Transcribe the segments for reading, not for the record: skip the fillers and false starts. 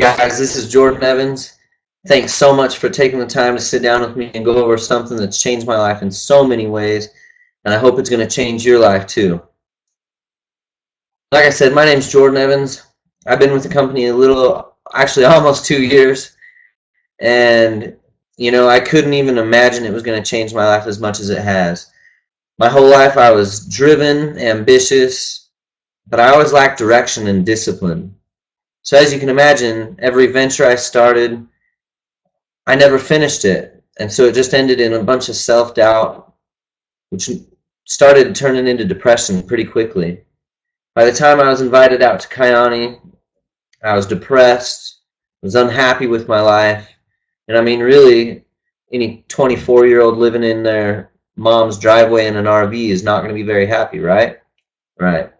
Guys, this is Jordan Evans. Thanks so much for taking the time to sit down with me and go over something that's changed my life in so many ways, and I hope it's going to change your life too. Like I said, my name's Jordan Evans. I've been with the company actually almost 2 years, and I couldn't even imagine it was going to change my life as much as it has. My whole life I was driven, ambitious, but I always lacked direction and discipline. So as you can imagine, every venture I started, I never finished it. And so it just ended in a bunch of self-doubt, which started turning into depression pretty quickly. By the time I was invited out to Kyani, I was depressed, was unhappy with my life. And I mean, really, any 24-year-old living in their mom's driveway in an RV is not going to be very happy, right? Right.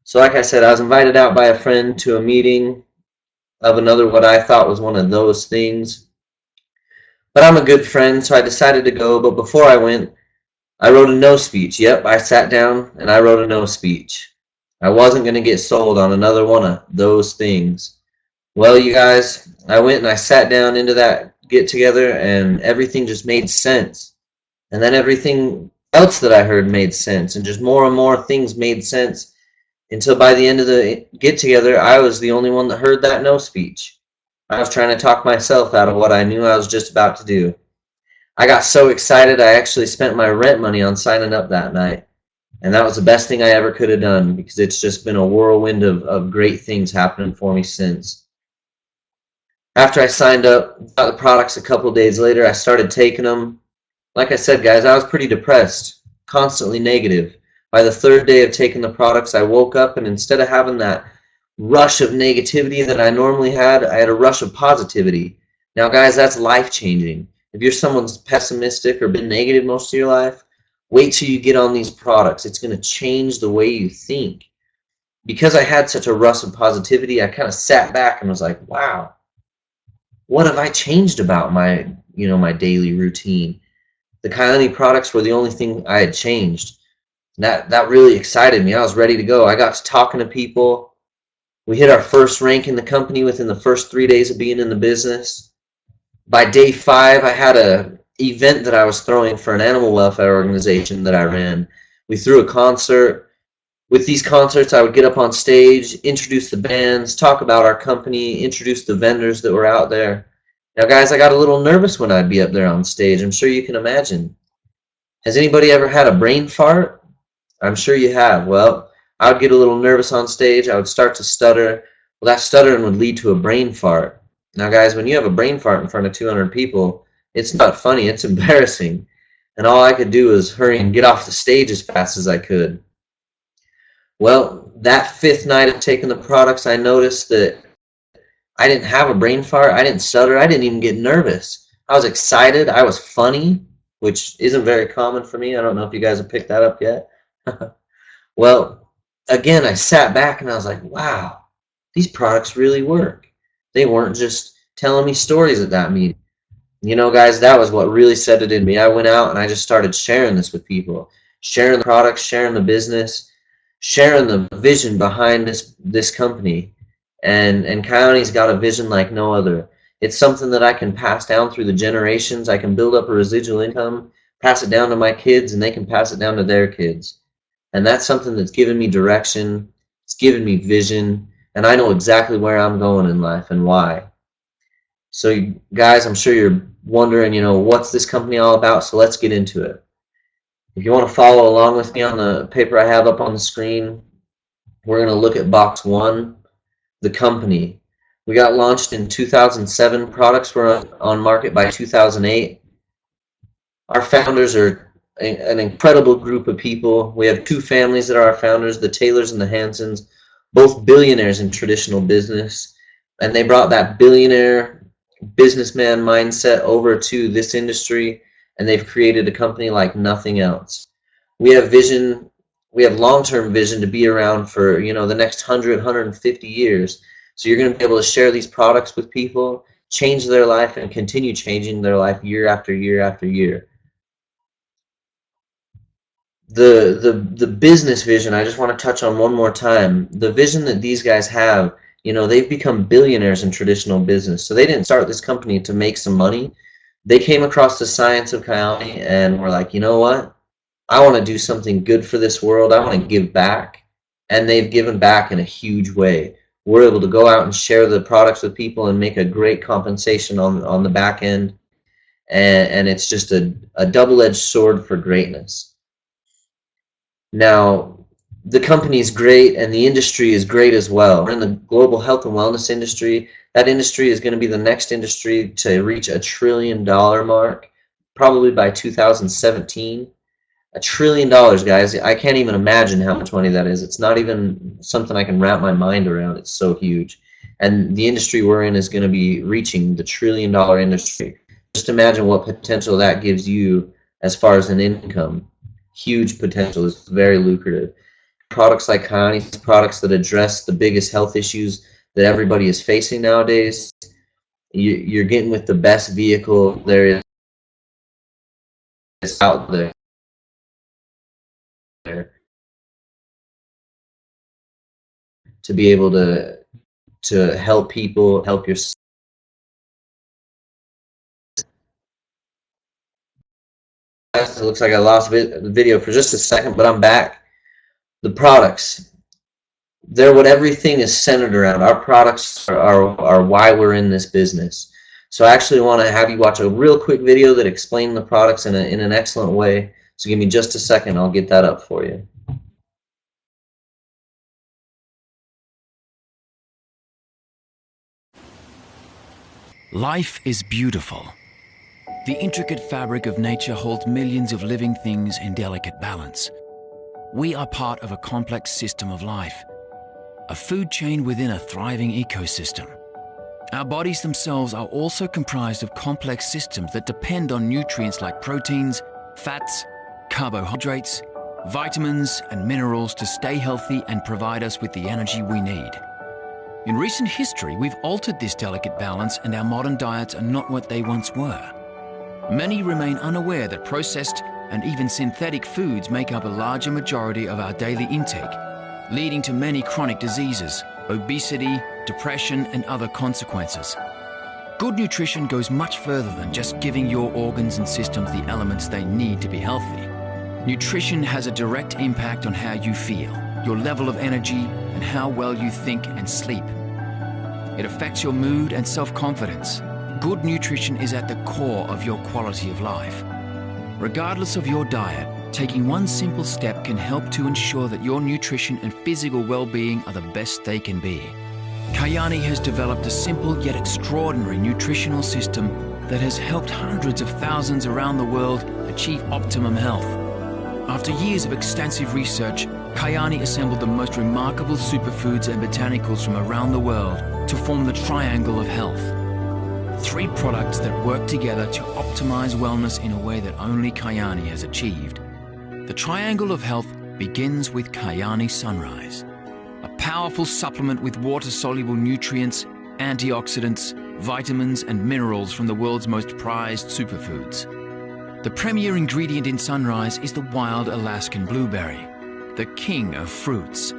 So like I said, I was invited out by a friend to a meeting of another what I thought was one of those things. But I'm a good friend, so I decided to go. But before I went, I wrote a no speech. Yep, I sat down and I wrote a no speech. I wasn't going to get sold on another one of those things. Well, you guys, I went and I sat down into that get together and everything just made sense. And then everything else that I heard made sense, and just more and more things made sense until by the end of the get together, I was the only one that heard that no speech. I was trying to talk myself out of what I knew I was just about to do. I got so excited I actually spent my rent money on signing up that night. And that was the best thing I ever could have done, because it's just been a whirlwind of great things happening for me since. After I signed up, got the products a couple days later, I started taking them. Like I said, guys, I was pretty depressed, constantly negative. By the third day of taking the products, I woke up, and instead of having that rush of negativity that I normally had, I had a rush of positivity. Now, guys, that's life-changing. If you're someone's pessimistic or been negative most of your life, wait till you get on these products. It's going to change the way you think. Because I had such a rush of positivity, I kind of sat back and was like, wow, what have I changed about my daily routine? The Kyani products were the only thing I had changed. That really excited me. I was ready to go. I got to talking to people. We hit our first rank in the company within the first 3 days of being in the business. By day 5, I had an event that I was throwing for an animal welfare organization that I ran. We threw a concert. With these concerts, I would get up on stage, introduce the bands, talk about our company, introduce the vendors that were out there. Now, guys, I got a little nervous when I'd be up there on stage. I'm sure you can imagine. Has anybody ever had a brain fart? I'm sure you have. Well, I would get a little nervous on stage. I would start to stutter. Well, that stuttering would lead to a brain fart. Now, guys, when you have a brain fart in front of 200 people, it's not funny. It's embarrassing. And all I could do was hurry and get off the stage as fast as I could. Well, that 5th night of taking the products, I noticed that I didn't have a brain fart. I didn't stutter. I didn't even get nervous. I was excited. I was funny, which isn't very common for me. I don't know if you guys have picked that up yet. Well, again, I sat back and I was like, wow, these products really work. They weren't just telling me stories at that meeting. Guys, that was what really set it in me. I went out and I just started sharing this with people, sharing the products, sharing the business, sharing the vision behind this company. And Kyani's got a vision like no other. It's something that I can pass down through the generations. I can build up a residual income, pass it down to my kids, and they can pass it down to their kids. And that's something that's given me direction. It's given me vision. And I know exactly where I'm going in life and why. So, guys, I'm sure you're wondering, what's this company all about? So let's get into it. If you want to follow along with me on the paper I have up on the screen, we're going to look at box 1, the company. We got launched in 2007. Products were on market by 2008. Our founders are an incredible group of people. We have 2 families that are our founders, the Taylors and the Hansons, both billionaires in traditional business. And they brought that billionaire businessman mindset over to this industry, and they've created a company like nothing else. We have vision. We have long-term vision to be around for the next 100, 150 years. So you're going to be able to share these products with people, change their life, and continue changing their life year after year after year. The business vision, I just want to touch on one more time. The vision that these guys have, they've become billionaires in traditional business. So they didn't start this company to make some money. They came across the science of Kyani and were like, you know what? I want to do something good for this world. I want to give back. And they've given back in a huge way. We're able to go out and share the products with people and make a great compensation on the back end. And it's just a double-edged sword for greatness. Now, the company is great and the industry is great as well. We're in the global health and wellness industry. That industry is going to be the next industry to reach $1 trillion mark, probably by 2017. $1 trillion, guys. I can't even imagine how much money that is. It's not even something I can wrap my mind around. It's so huge. And the industry we're in is going to be reaching the $1 trillion industry. Just imagine what potential that gives you as far as an income. Huge potential. It's very lucrative. Products like Kyani, products that address the biggest health issues that everybody is facing nowadays. You're getting with the best vehicle there is out there to be able to help people, help yourself. It looks like I lost the video for just a second, but I'm back. The products, they're what everything is centered around. Our products are why we're in this business. So I actually want to have you watch a real quick video that explains the products in an excellent way. So give me just a second, I'll get that up for you. Life is beautiful. The intricate fabric of nature holds millions of living things in delicate balance. We are part of a complex system of life, a food chain within a thriving ecosystem. Our bodies themselves are also comprised of complex systems that depend on nutrients like proteins, fats, carbohydrates, vitamins, and minerals to stay healthy and provide us with the energy we need. In recent history, we've altered this delicate balance, and our modern diets are not what they once were. Many remain unaware that processed and even synthetic foods make up a larger majority of our daily intake, leading to many chronic diseases, obesity, depression, and other consequences. Good nutrition goes much further than just giving your organs and systems the elements they need to be healthy. Nutrition has a direct impact on how you feel, your level of energy, and how well you think and sleep. It affects your mood and self-confidence. Good nutrition is at the core of your quality of life. Regardless of your diet, taking one simple step can help to ensure that your nutrition and physical well-being are the best they can be. Kyani has developed a simple yet extraordinary nutritional system that has helped hundreds of thousands around the world achieve optimum health. After years of extensive research, Kyani assembled the most remarkable superfoods and botanicals from around the world to form the Triangle of Health. 3 products that work together to optimize wellness in a way that only Kyani has achieved. The Triangle of Health begins with Kyani Sunrise, a powerful supplement with water-soluble nutrients, antioxidants, vitamins, and minerals from the world's most prized superfoods. The premier ingredient in Sunrise is the wild Alaskan blueberry, the king of fruits,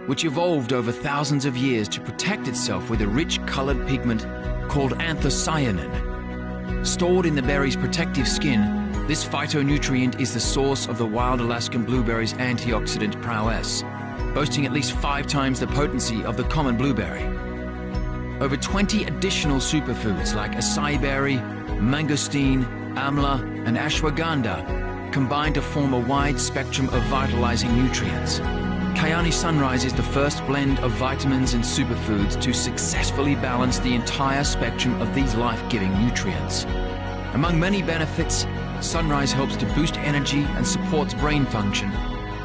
which evolved over thousands of years to protect itself with a rich colored pigment called anthocyanin. Stored in the berry's protective skin, this phytonutrient is the source of the wild Alaskan blueberry's antioxidant prowess, boasting at least 5 times the potency of the common blueberry. Over 20 additional superfoods like acai berry, mangosteen, amla, and ashwagandha combine to form a wide spectrum of vitalizing nutrients. Kyani Sunrise is the first blend of vitamins and superfoods to successfully balance the entire spectrum of these life-giving nutrients. Among many benefits, Sunrise helps to boost energy and supports brain function,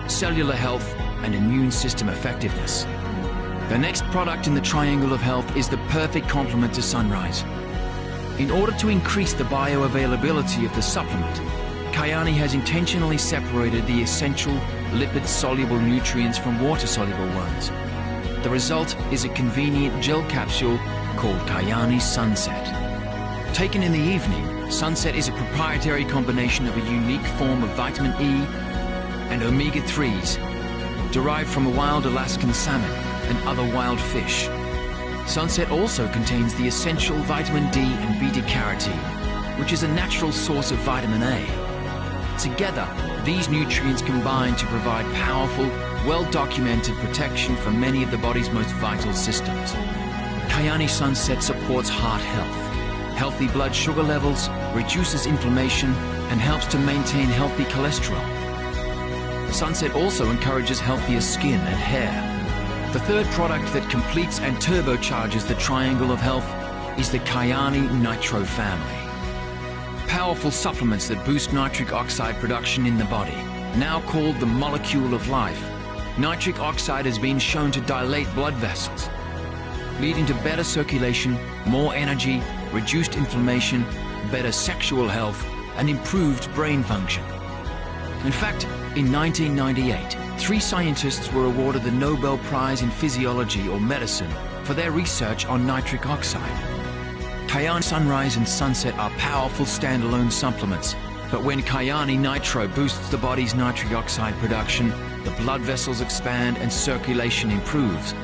cellular health, and immune system effectiveness. The next product in the Triangle of Health is the perfect complement to Sunrise. In order to increase the bioavailability of the supplement, Kyani has intentionally separated the essential lipid-soluble nutrients from water-soluble ones. The result is a convenient gel capsule called Kyani Sunset. Taken in the evening, Sunset is a proprietary combination of a unique form of vitamin E and omega-3s derived from a wild Alaskan salmon and other wild fish. Sunset also contains the essential vitamin D and beta-carotene, which is a natural source of vitamin A. Together, these nutrients combine to provide powerful, well-documented protection for many of the body's most vital systems. Kyani Sunset supports heart health, healthy blood sugar levels, reduces inflammation, and helps to maintain healthy cholesterol. Sunset also encourages healthier skin and hair. The third product that completes and turbocharges the triangle of health is the Kyani Nitro family. Powerful supplements that boost nitric oxide production in the body, now called the molecule of life. Nitric oxide has been shown to dilate blood vessels, leading to better circulation, more energy, reduced inflammation, better sexual health, and improved brain function. In fact, in 1998, 3 scientists were awarded the Nobel Prize in Physiology or Medicine for their research on nitric oxide. Kyani Sunrise and Sunset are powerful standalone supplements, but when Kyani Nitro boosts the body's nitric oxide production, the blood vessels expand and circulation improves.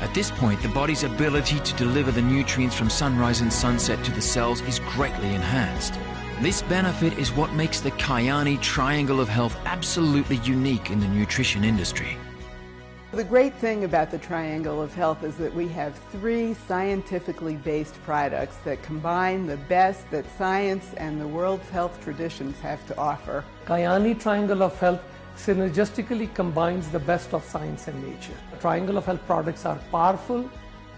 At this point, the body's ability to deliver the nutrients from Sunrise and Sunset to the cells is greatly enhanced. This benefit is what makes the Kyani Triangle of Health absolutely unique in the nutrition industry. The great thing about the Triangle of Health is that we have 3 scientifically based products that combine the best that science and the world's health traditions have to offer. Kyani Triangle of Health synergistically combines the best of science and nature. The Triangle of Health products are powerful,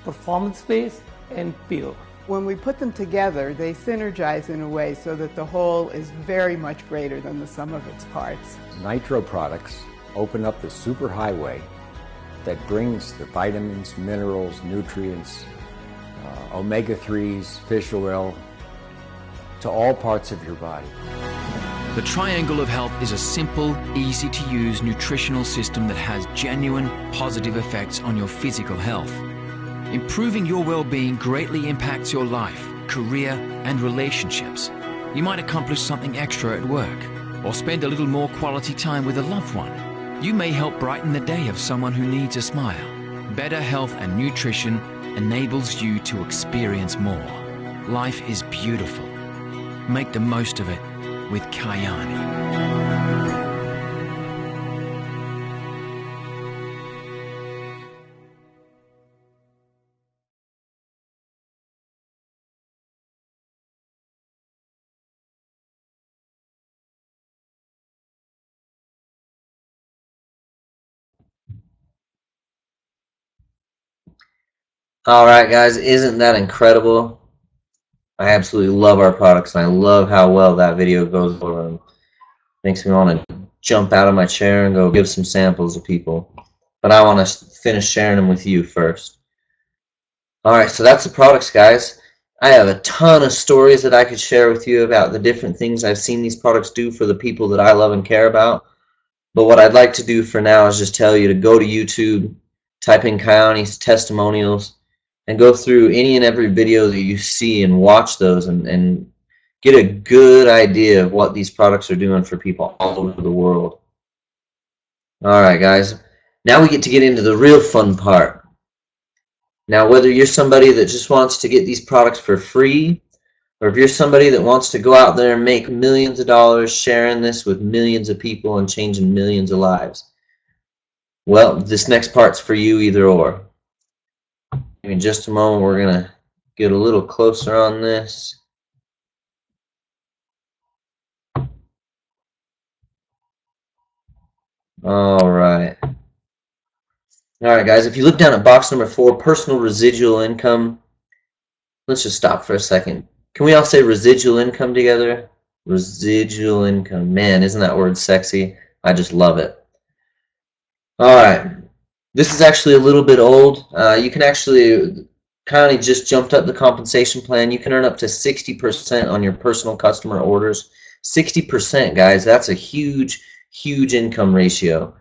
performance-based, and pure. When we put them together, they synergize in a way so that the whole is very much greater than the sum of its parts. Nitro products open up the superhighway that brings the vitamins, minerals, nutrients, omega-3s, fish oil, to all parts of your body. The Triangle of Health is a simple, easy-to-use nutritional system that has genuine, positive effects on your physical health. Improving your well-being greatly impacts your life, career, and relationships. You might accomplish something extra at work, or spend a little more quality time with a loved one. You may help brighten the day of someone who needs a smile. Better health and nutrition enables you to experience more. Life is beautiful. Make the most of it with Kyani. All right, guys, isn't that incredible? I absolutely love our products, and I love how well that video goes over them. Makes me want to jump out of my chair and go give some samples to people. But I want to finish sharing them with you first. All right, so that's the products, guys. I have a ton of stories that I could share with you about the different things I've seen these products do for the people that I love and care about. But what I'd like to do for now is just tell you to go to YouTube, type in Kyani's testimonials, and go through any and every video that you see and watch those and get a good idea of what these products are doing for people all over the world. All right, guys. Now we get to get into the real fun part. Now, whether you're somebody that just wants to get these products for free, or if you're somebody that wants to go out there and make millions of dollars sharing this with millions of people and changing millions of lives, well, this next part's for you either or. In just a moment, we're going to get a little closer on this. All right. All right, guys, if you look down at box number 4, personal residual income, let's just stop for a second. Can we all say residual income together? Residual income. Man, isn't that word sexy? I just love it. All right. This is actually a little bit old. You can actually, Kyani just jumped up the compensation plan. You can earn up to 60% on your personal customer orders. 60%, guys, that's a huge, huge income ratio.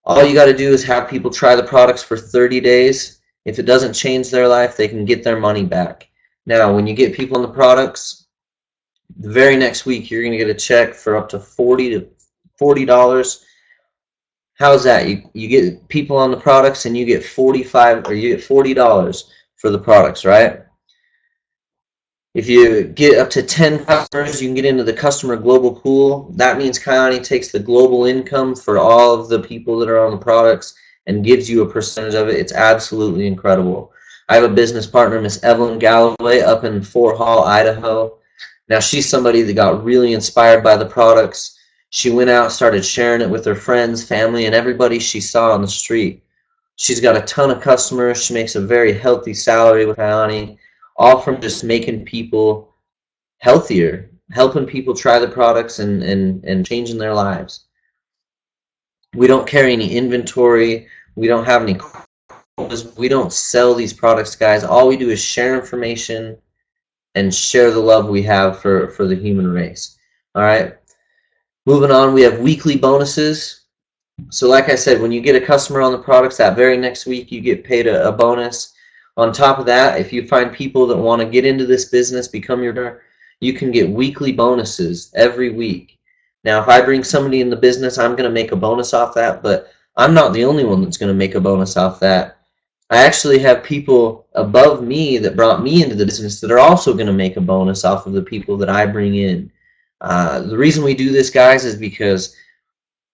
All you got to do is have people try the products for 30 days. If it doesn't change their life, they can get their money back. Now, when you get people on the products, the very next week, you're going to get a check for up to $40. How's that? You get people on the products and you get $40 for the products, right? If you get up to 10 customers, you can get into the customer global pool. That means Kyani takes the global income for all of the people that are on the products and gives you a percentage of it. It's absolutely incredible. I have a business partner, Miss Evelyn Galloway, up in Fort Hall, Idaho. Now, she's somebody that got really inspired by the products. She went out, started sharing it with her friends, family, and everybody she saw on the street. She's got a ton of customers. She makes a very healthy salary with Kyani, all from just making people healthier, helping people try the products and changing their lives. We don't carry any inventory. We don't have any quotas. We don't sell these products, guys. All we do is share information and share the love we have for the human race. All right. Moving on, we have weekly bonuses. So like I said, when you get a customer on the products, that very next week you get paid a bonus. On top of that, if you find people that want to get into this business, become your, you can get weekly bonuses every week. Now, if I bring somebody in the business, I'm going to make a bonus off that, but I'm not the only one that's going to make a bonus off that. I actually have people above me that brought me into the business that are also going to make a bonus off of the people that I bring in. The reason we do this, guys, is because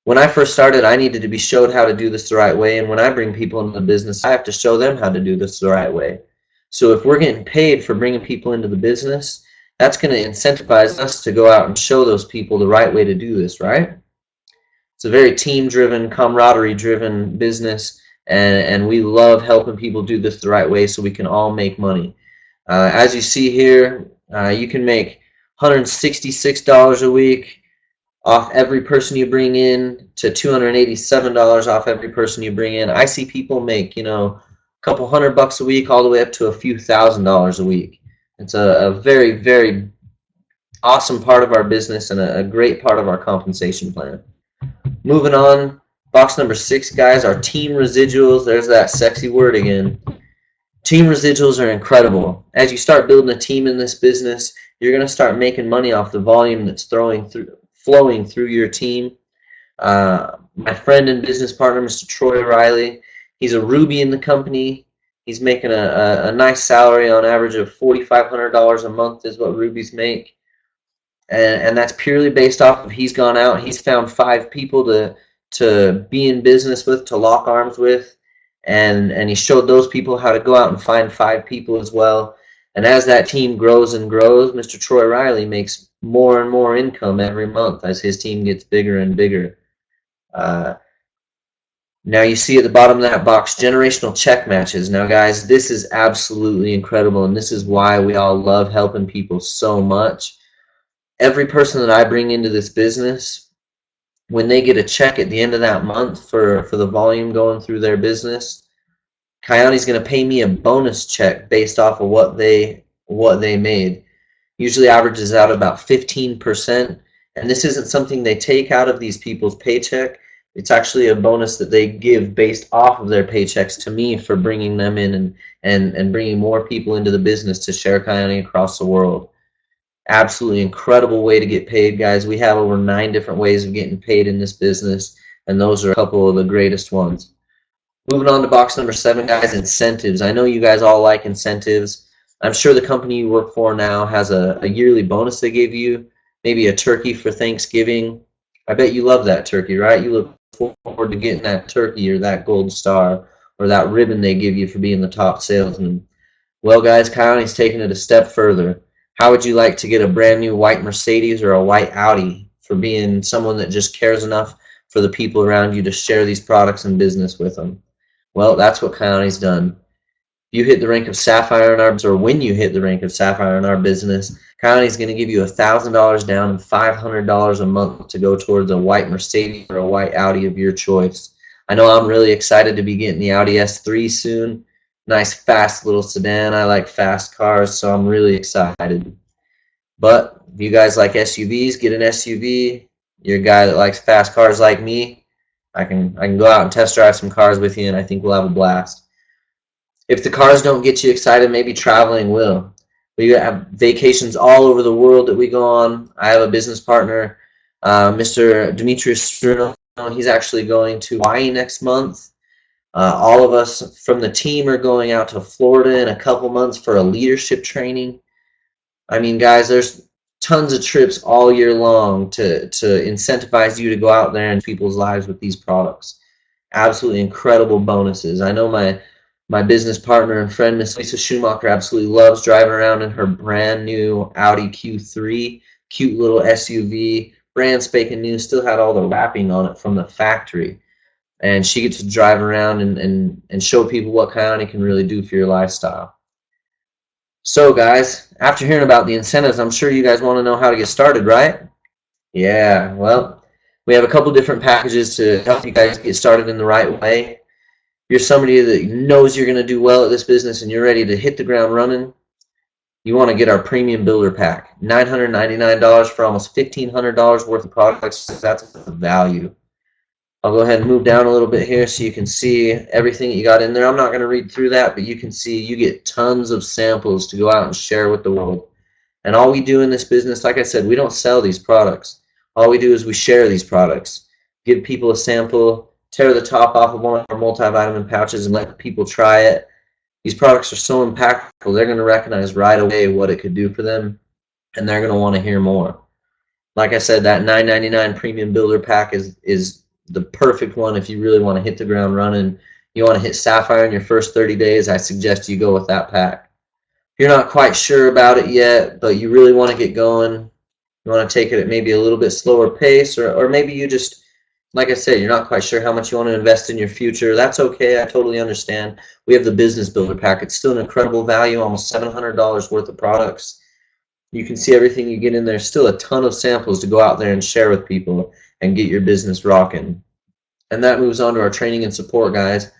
when I first started, I needed to be showed how to do this the right way, and when I bring people into the business, I have to show them how to do this the right way. So if we're getting paid for bringing people into the business, that's going to incentivize us to go out and show those people the right way to do this, right? It's a very team-driven, camaraderie-driven business, and we love helping people do this the right way so we can all make money. As you see here, you can make $166 a week off every person you bring in to $287 off every person you bring in. I see people make, a couple $100 a week all the way up to a few $1,000s a week. It's a very, very awesome part of our business and a great part of our compensation plan. Moving on, box number 6, guys, our team residuals. There's that sexy word again. Team residuals are incredible. As you start building a team in this business, you're going to start making money off the volume that's flowing through your team. My friend and business partner, Mr. Troy Riley, he's a Ruby in the company. He's making a nice salary on average of $4,500 a month is what Rubies make. And that's purely based off of he's gone out, he's found 5 people to be in business with, to lock arms with, and he showed those people how to go out and find 5 people as well. And as that team grows and grows, Mr. Troy Riley makes more and more income every month as his team gets bigger and bigger. Now you see at the bottom of that box, generational check matches. Now guys, this is absolutely incredible, and this is why we all love helping people so much. Every person that I bring into this business, when they get a check at the end of that month for the volume going through their business, Kyani's going to pay me a bonus check based off of what they made. Usually averages out about 15%, and this isn't something they take out of these people's paycheck. It's actually a bonus that they give based off of their paychecks to me for bringing them in and bringing more people into the business to share Kyani across the world. Absolutely incredible way to get paid, guys. We have over 9 different ways of getting paid in this business, and those are a couple of the greatest ones. Moving on to box number 7, guys, incentives. I know you guys all like incentives. I'm sure the company you work for now has a yearly bonus they give you, maybe a turkey for Thanksgiving. I bet you love that turkey, right? You look forward to getting that turkey or that gold star or that ribbon they give you for being the top salesman. Well, guys, Kyani's taking it a step further. How would you like to get a brand new white Mercedes or a white Audi for being someone that just cares enough for the people around you to share these products and business with them? Well, that's what Kyani's done. You hit the rank of Sapphire in our business, or when you hit the rank of Sapphire in our business, Kyani's going to give you $1,000 down and $500 a month to go towards a white Mercedes or a white Audi of your choice. I know I'm really excited to be getting the Audi S3 soon. Nice, fast little sedan. I like fast cars, so I'm really excited. But if you guys like SUVs, get an SUV. You're a guy that likes fast cars like me, I can go out and test drive some cars with you, and I think we'll have a blast. If the cars don't get you excited, maybe traveling will. We have vacations all over the world that we go on. I have a business partner, Mr. Demetrius Struno. He's actually going to Hawaii next month. All of us from the team are going out to Florida in a couple months for a leadership training. I mean, guys, there's tons of trips all year long to incentivize you to go out there and people's lives with these products. Absolutely incredible bonuses. I know my business partner and friend, Miss Lisa Schumacher, absolutely loves driving around in her brand new Audi Q3, cute little SUV, brand spanking new, still had all the wrapping on it from the factory. And she gets to drive around and show people what Kyani can really do for your lifestyle. So guys, after hearing about the incentives, I'm sure you guys want to know how to get started, right? Yeah, well, we have a couple different packages to help you guys get started in the right way. If you're somebody that knows you're going to do well at this business and you're ready to hit the ground running, you want to get our premium builder pack. $999 for almost $1,500 worth of products. That's the value. I'll go ahead and move down a little bit here so you can see everything that you got in there. I'm not going to read through that, but you can see you get tons of samples to go out and share with the world. And all we do in this business, like I said, we don't sell these products. All we do is we share these products. Give people a sample, tear the top off of one of our multivitamin pouches and let people try it. These products are so impactful, they're going to recognize right away what it could do for them, and they're going to want to hear more. Like I said, that $999 premium builder pack is the perfect one if you really want to hit the ground running. You want to hit Sapphire in your first 30 days, I suggest you go with that pack. If you're not quite sure about it yet, but you really want to get going, you want to take it at maybe a little bit slower pace, or maybe you just, like I said, you're not quite sure how much you want to invest in your future, that's okay, I totally understand. We have the business builder pack. It's still an incredible value, almost $700 worth of products. You can see everything you get in there. Still a ton of samples to go out there and share with people and get your business rocking. And that moves on to our training and support, guys.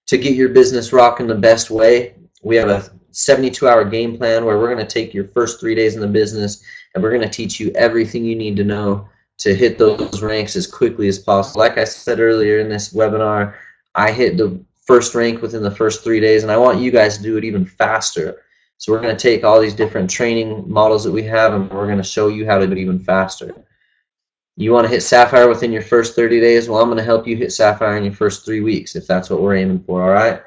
To get your business rocking the best way, we have a 72-hour game plan where we're going to take your first 3 days in the business and we're going to teach you everything you need to know to hit those ranks as quickly as possible. Like I said earlier in this webinar, I hit the first rank within the first 3 days, and I want you guys to do it even faster. So we're going to take all these different training models that we have and we're going to show you how to do it even faster. You want to hit Sapphire within your first 30 days? Well, I'm going to help you hit Sapphire in your first 3 weeks if that's what we're aiming for, all right?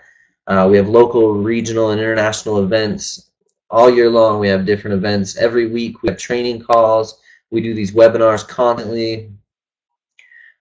We have local, regional, and international events. All year long we have different events. Every week we have training calls. We do these webinars constantly.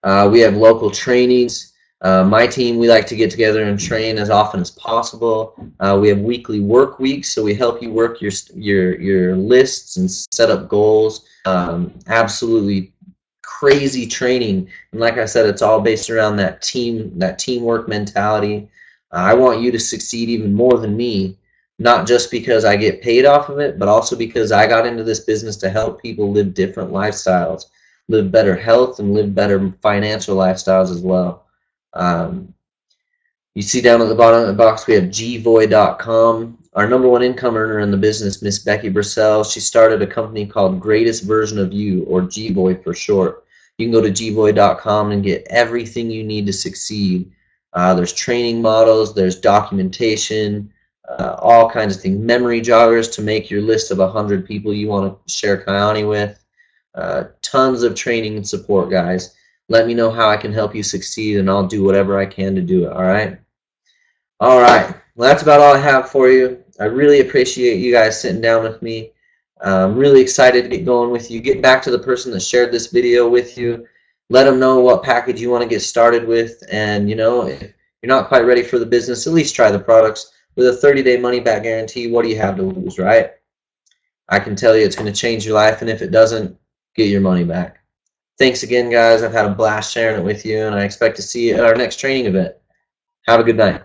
We have local trainings. My team, we like to get together and train as often as possible. We have weekly work weeks, so we help you work your lists and set up goals. Absolutely crazy training, and like I said, it's all based around that teamwork mentality. I want you to succeed even more than me, not just because I get paid off of it, but also because I got into this business to help people live different lifestyles, live better health, and live better financial lifestyles as well. You see down at the bottom of the box, we have gvoy.com. Our #1 income earner in the business, Miss Becky Brissell, she started a company called Greatest Version of You, or gvoy for short. You can go to gvoy.com and get everything you need to succeed. There's training models, there's documentation, all kinds of things. Memory joggers to make your list of 100 people you want to share Kyani with. Tons of training and support, guys. Let me know how I can help you succeed, and I'll do whatever I can to do it, all right? All right. Well, that's about all I have for you. I really appreciate you guys sitting down with me. I'm really excited to get going with you. Get back to the person that shared this video with you. Let them know what package you want to get started with. And, you know, if you're not quite ready for the business, at least try the products. With a 30-day money-back guarantee, what do you have to lose, right? I can tell you it's going to change your life, and if it doesn't, get your money back. Thanks again, guys. I've had a blast sharing it with you, and I expect to see you at our next training event. Have a good night.